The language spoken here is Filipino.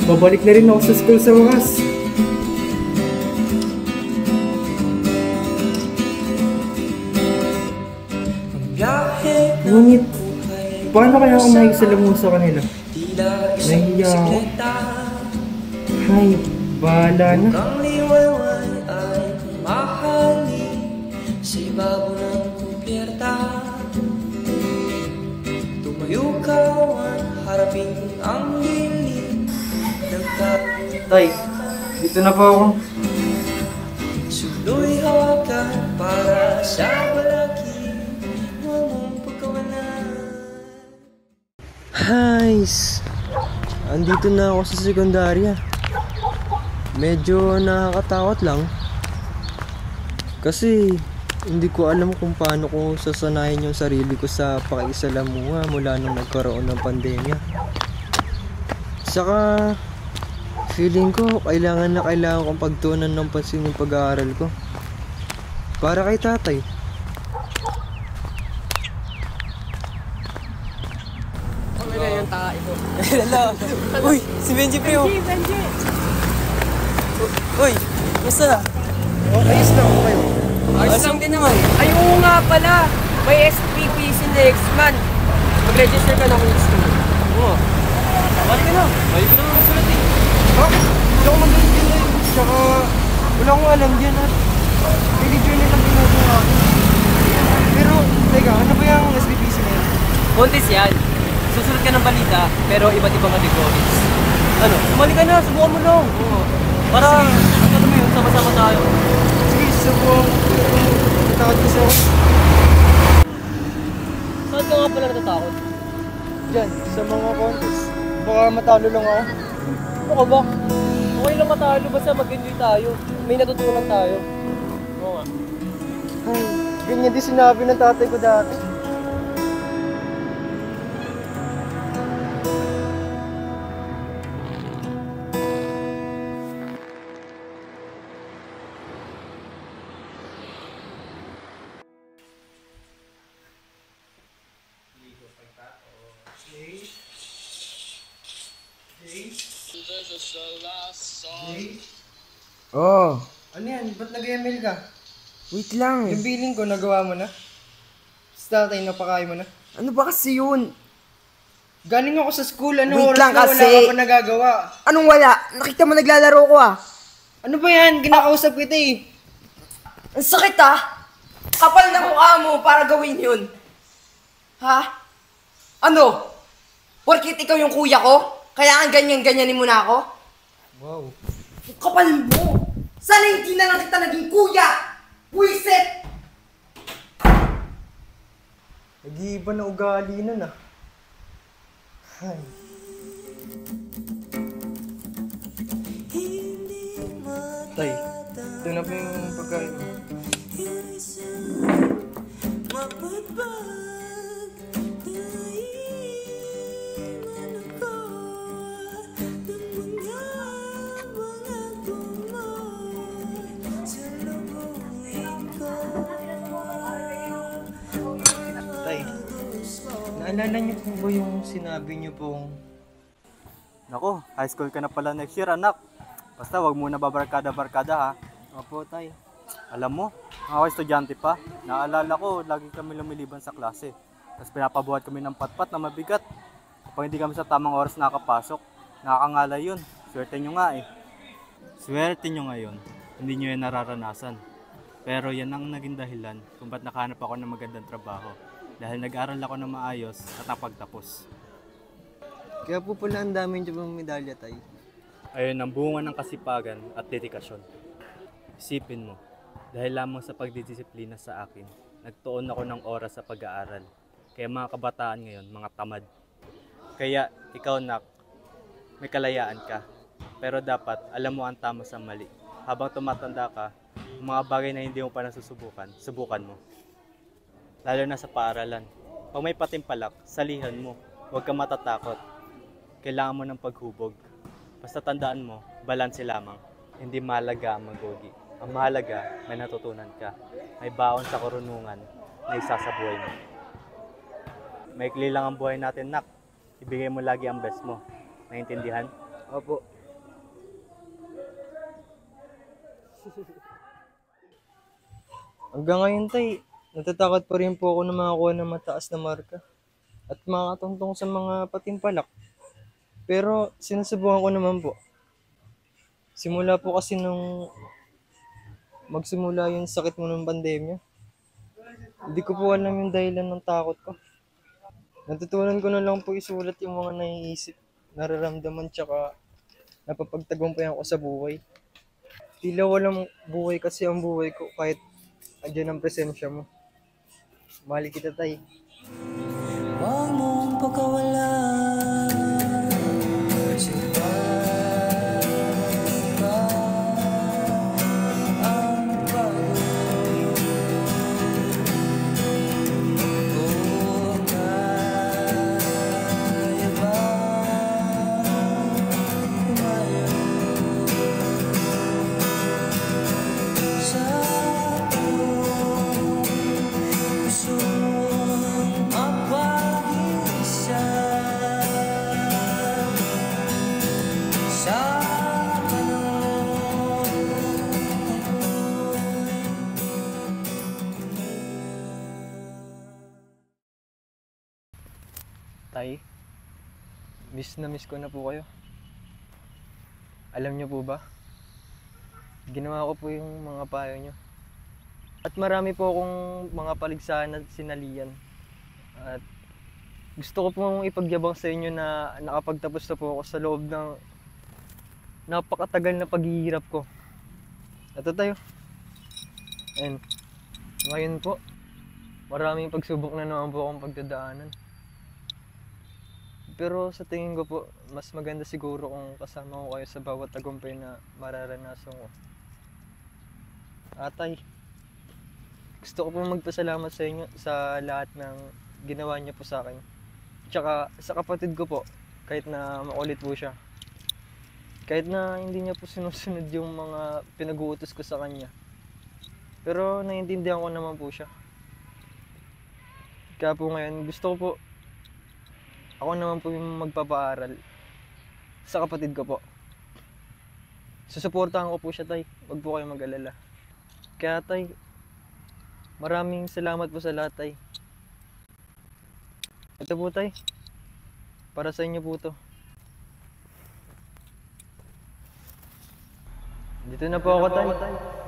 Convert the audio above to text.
babalik na rin ako sa school sa wakas. Ngunit, paano kaya ako makikisalamuha sa kanila? Nahihiya ako. Ay, bahala na. Tay, dito na po ako. Suloy hawakan para sa balaki, huwag mong pagkawalan. Guys, andito na ako sa sekundarya. Medyo nakakatakot lang. Kasi hindi ko alam kung paano ko sasanayin yung sarili ko sa pakikisalamuha mula nung nagkaroon ng pandemya. Saka feeling ko kailangan kong pagtuunan ng pansin yung pag-aaral ko. Para kay tatay. Okay na yung taka ito. Hello. Uy, si Benji Pio. Benji. Uy, basta na? Ayos lang ako kayo. Ayos lang din naman. Ay, oo nga pala. May SPPC next month. Mag-register ka na kung gusto mo. Oo. Balik ka na. Balik ka na mga sulat eh. Ha? Hindi ako magaling din na yun. Tsaka wala akong alam dyan at daily journal lang ginagawa ako. Pero, teka, ano ba yung SPPC na yan? Contest yan. Susunod ka ng balita, pero iba't ibang categories. Ano? Sumali ka na, subukan mo lang. Oo. Para, ano mo yun, sama-sama tayo. Sige, subukan ko. Natakot kasi ako. Saan ka nga pala natatakot? Diyan, sa mga contest. Baka matalo lang ako. Ano ka ba? Okay lang matalo, basta mag-enjoy tayo. May natutunan tayo. Oo nga. Ay, ganyan din sinabi ng tatay ko dati. Oh. Ano yan? Ba't nag-ML ka? Wait lang. Yung billing ko, nagawa mo na? Sa tatay, napakain mo na? Ano ba kasi yun? Galing ako sa school, ano Wait oras lang na kasi. wala ka pa nagagawa? Anong wala? Nakita mo naglalaro ko ah. Ano ba yan? Ginakausap kita eh. Ang sakit ah! Kapal na mukha mo para gawin yun. Ha? Ano? Porkit ikaw yung kuya ko? Kaya ang ganyan-ganyanin mo na ako? Wow. Ang kapal mo! Sana hindi na lang kita naging kuya! Wisit! Nag-iiba na ugali nun ah. Ay. Tay, ito na po yung pagkain mo. Tay, naalala niyo po ba yung sinabi niyo pong... Nako, high school ka na pala next year, anak. Basta wag muna babarkada-barkada ha. Opo, tay. Alam mo, ako estudyante pa. Naalala ko, lagi kami lumiliban sa klase. Tapos pinapabuhat kami ng patpat na mabigat. Kapag hindi kami sa tamang oras nakapasok, nakakangalay yun. Swerte nyo nga eh. Swerte nyo ngayon, hindi nyo yan nararanasan. Pero yan ang naging dahilan kung ba't nakahanap ako ng magandang trabaho. Dahil nag-aral ako ng maayos at napagtapos. Kaya po pala ang dami niyo pang medalya, tay. Ayun ang bunga ng kasipagan at dedikasyon. Isipin mo, dahil lamang sa pagdidisiplina sa akin, nagtuon ako ng oras sa pag-aaral. Kaya mga kabataan ngayon, mga tamad. Kaya ikaw, nak, may kalayaan ka. Pero dapat alam mo ang tama sa mali. Habang tumatanda ka, mga bagay na hindi mo pa nasusubukan, subukan mo. Lalo na sa paaralan. Pag may patimpalak, salihan mo. Huwag kang matatakot. Kailangan mo ng paghubog. Basta tandaan mo, balanse lamang. Hindi mahalaga ang magugi. Ang mahalaga, may natutunan ka. May baon sa karunungan na isa sa buhay mo. Maikli lang ang buhay natin, nak. Ibigay mo lagi ang best mo. Naintindihan? Opo. Hanggang ngayon, tay, natatakot pa rin po ako na makakuha ng mataas na marka at makakatuntong sa mga patimpalak. Pero sinusubukan ko naman po. Simula po kasi nung magsimula yung sakit mo ng pandemya, hindi ko po alam yung dahilan ng takot ko. Natutunan ko na lang po isulat yung mga naiisip, nararamdaman, tsaka napapagtagumpayan ko sa buhay. Tila walang buhay kasi ang buhay ko kahit andyan ang presensya mo. Mahal kita, tay. Huwag mong pagkawalan sa pagka ang pagod o kaya ba kumayo sa pusong mapag-isa sa Tay, miss na miss ko na po kayo. Alam niyo po ba? Ginawa ko po yung mga payo niyo. At marami po akong mga paligsahan at sinalian. At gusto ko pong ipagyabang sa inyo na nakapagtapos na po ako sa loob ng napakatagal na paghihirap ko. Ito tayo. And ngayon po, maraming pagsubok na naman po akong pagdadaanan. Pero sa tingin ko po, mas maganda siguro kung kasama ko kayo sa bawat tagumpay na mararanasan ko. Atay, gusto ko pong magpasalamat sa inyo sa lahat ng ginawa niyo po sa akin. Tsaka sa kapatid ko po, kahit na makulit po siya. Kahit na hindi niya po sinusunod yung mga pinag-uutos ko sa kanya. Pero naiintindihan ko naman po siya. Kaya po ngayon, gusto ko po, ako naman po yung magpapaaral sa kapatid ko po. Susuportahan ko po siya, tay. Huwag po kayo mag-alala. Kaya, tay, maraming salamat po sa lahat, tay. Ito po, tay. Para sa inyo po to. Dito na po ako, tay.